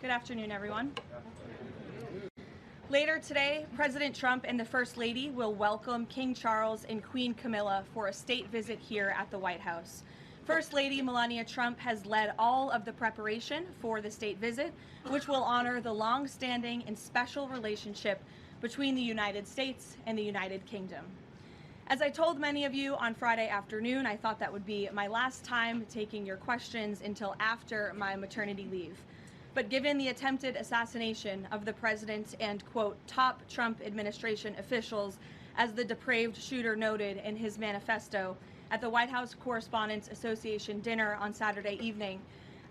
Good afternoon, everyone. Later today, President Trump and the First Lady will welcome King Charles and Queen Camilla for a state visit here at the White House. First Lady Melania Trump has led all of the preparation for the state visit, which will honor the long-standing and special relationship between the United States and the United Kingdom. As I told many of you on Friday afternoon, I thought that would be my last time taking your questions until after my maternity leave. But given the attempted assassination of the president and, quote, top Trump administration officials, as the depraved shooter noted in his manifesto at the White House Correspondents Association dinner on Saturday evening,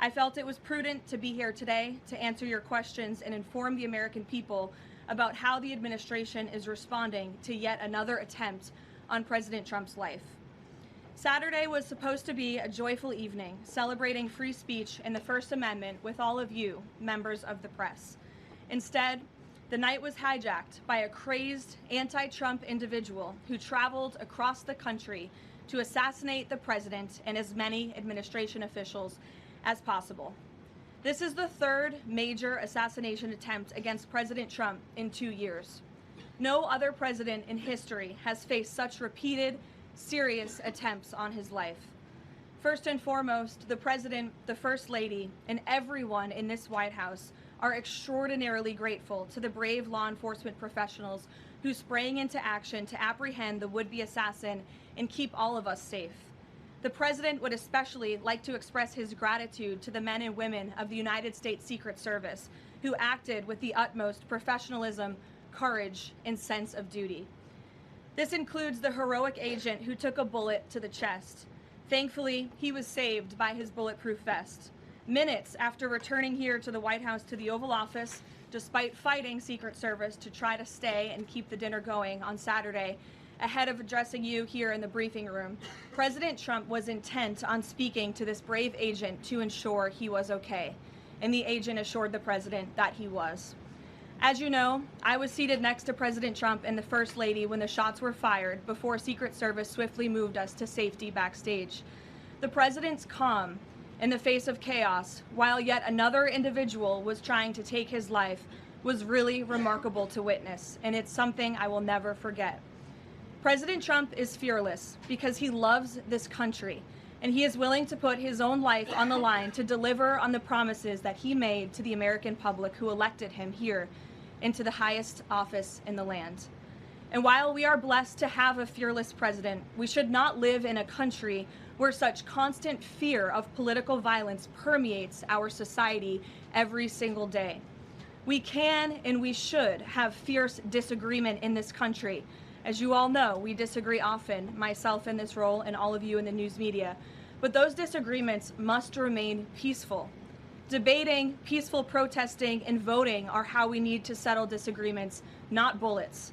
I felt it was prudent to be here today to answer your questions and inform the American people about how the administration is responding to yet another attempt on President Trump's life. Saturday was supposed to be a joyful evening, celebrating free speech and the First Amendment with all of you, members of the press. Instead, the night was hijacked by a crazed anti-Trump individual who traveled across the country to assassinate the president and as many administration officials as possible. This is the third major assassination attempt against President Trump in 2 years. No other president in history has faced such repeated, serious attempts on his life. First and foremost, the President, the First Lady, and everyone in this White House are extraordinarily grateful to the brave law enforcement professionals who sprang into action to apprehend the would-be assassin and keep all of us safe. The President would especially like to express his gratitude to the men and women of the United States Secret Service who acted with the utmost professionalism, courage, and sense of duty. This includes the heroic agent who took a bullet to the chest. Thankfully, he was saved by his bulletproof vest. Minutes after returning here to the White House to the Oval Office, despite fighting Secret Service to try to stay and keep the dinner going on Saturday, ahead of addressing you here in the briefing room, President Trump was intent on speaking to this brave agent to ensure he was okay, and the agent assured the president that he was. As you know, I was seated next to President Trump and the First Lady when the shots were fired before Secret Service swiftly moved us to safety backstage. The president's calm in the face of chaos, while yet another individual was trying to take his life, was really remarkable to witness, and it's something I will never forget. President Trump is fearless because he loves this country, and he is willing to put his own life on the line to deliver on the promises that he made to the American public who elected him here into the highest office in the land. And while we are blessed to have a fearless president, we should not live in a country where such constant fear of political violence permeates our society every single day. We can and we should have fierce disagreement in this country. As you all know, we disagree often, myself in this role and all of you in the news media, but those disagreements must remain peaceful. Debating, peaceful protesting, and voting are how we need to settle disagreements, not bullets.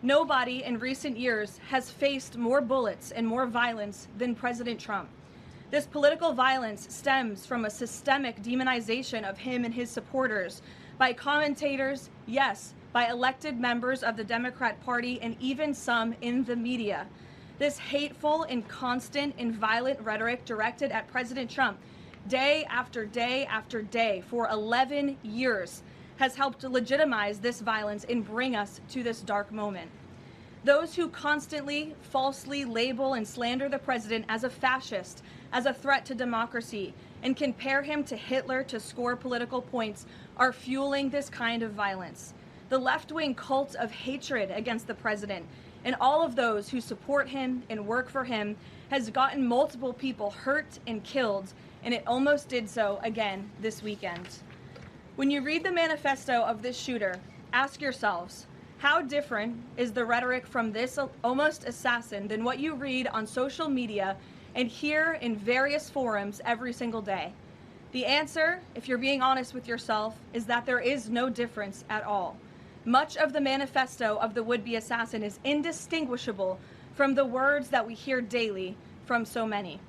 Nobody in recent years has faced more bullets and more violence than President Trump. This political violence stems from a systemic demonization of him and his supporters by commentators, yes, by elected members of the Democrat Party, and even some in the media. This hateful and constant and violent rhetoric directed at President Trump day after day after day for 11 years has helped to legitimize this violence and bring us to this dark moment. Those who constantly falsely label and slander the president as a fascist, as a threat to democracy, and compare him to Hitler to score political points are fueling this kind of violence. The left-wing cult of hatred against the president and all of those who support him and work for him has gotten multiple people hurt and killed, and it almost did so again this weekend. When you read the manifesto of this shooter, ask yourselves, how different is the rhetoric from this almost assassin than what you read on social media and hear in various forums every single day? The answer, if you're being honest with yourself, is that there is no difference at all. Much of the manifesto of the would-be assassin is indistinguishable from the words that we hear daily from so many.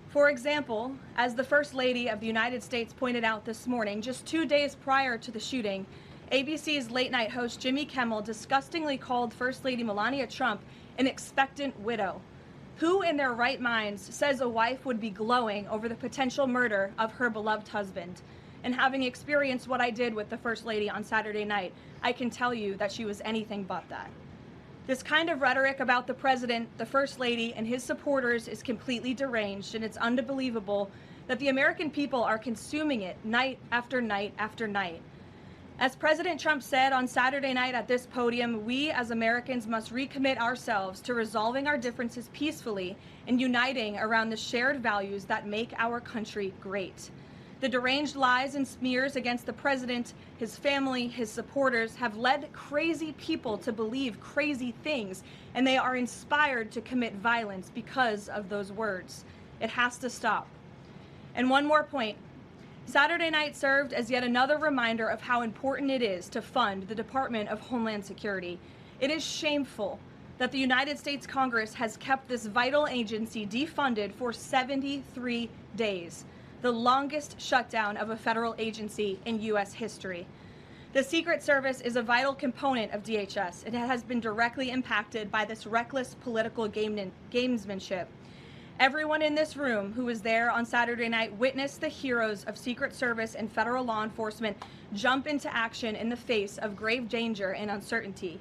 For example, as the First Lady of the United States pointed out this morning, just 2 days prior to the shooting, ABC's late-night host Jimmy Kimmel disgustingly called First Lady Melania Trump an expectant widow. Who in their right minds says a wife would be glowing over the potential murder of her beloved husband? And having experienced what I did with the First Lady on Saturday night, I can tell you that she was anything but that. This kind of rhetoric about the President, the First Lady, and his supporters is completely deranged, and it's unbelievable that the American people are consuming it night after night after night. As President Trump said on Saturday night at this podium, we as Americans must recommit ourselves to resolving our differences peacefully and uniting around the shared values that make our country great. The deranged lies and smears against the president, his family, his supporters have led crazy people to believe crazy things, and they are inspired to commit violence because of those words. It has to stop. And one more point. Saturday night served as yet another reminder of how important it is to fund the Department of Homeland Security. It is shameful that the United States Congress has kept this vital agency defunded for 73 days, the longest shutdown of a federal agency in U.S. history. The Secret Service is a vital component of DHS. It has been directly impacted by this reckless political gamesmanship. Everyone in this room who was there on Saturday night witnessed the heroes of Secret Service and federal law enforcement jump into action in the face of grave danger and uncertainty.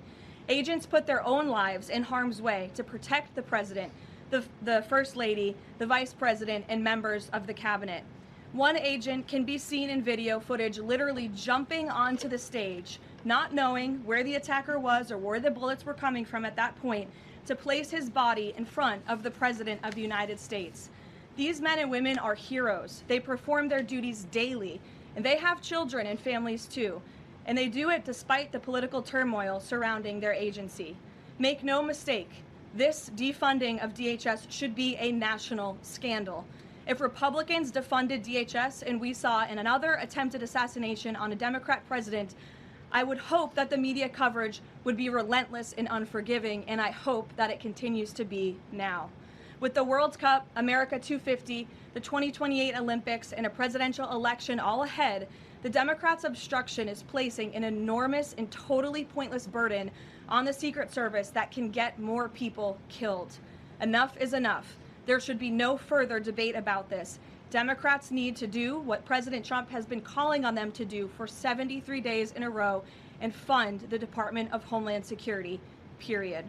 Agents put their own lives in harm's way to protect the president, the First Lady, the Vice President, and members of the cabinet. One agent can be seen in video footage literally jumping onto the stage, not knowing where the attacker was or where the bullets were coming from at that point, to place his body in front of the President of the United States. These men and women are heroes. They perform their duties daily, and they have children and families too. And they do it despite the political turmoil surrounding their agency. Make no mistake, this defunding of DHS should be a national scandal. If Republicans defunded DHS and we saw another attempted assassination on a Democrat president, I would hope that the media coverage would be relentless and unforgiving, and I hope that it continues to be now. With the World Cup, America 250, the 2028 Olympics, and a presidential election all ahead, the Democrats' obstruction is placing an enormous and totally pointless burden on the Secret Service that can get more people killed. Enough is enough. There should be no further debate about this. Democrats need to do what President Trump has been calling on them to do for 73 days in a row and fund the Department of Homeland Security, period.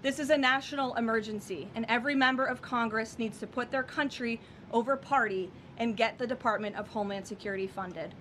This is a national emergency, and every member of Congress needs to put their country over party and get the Department of Homeland Security funded.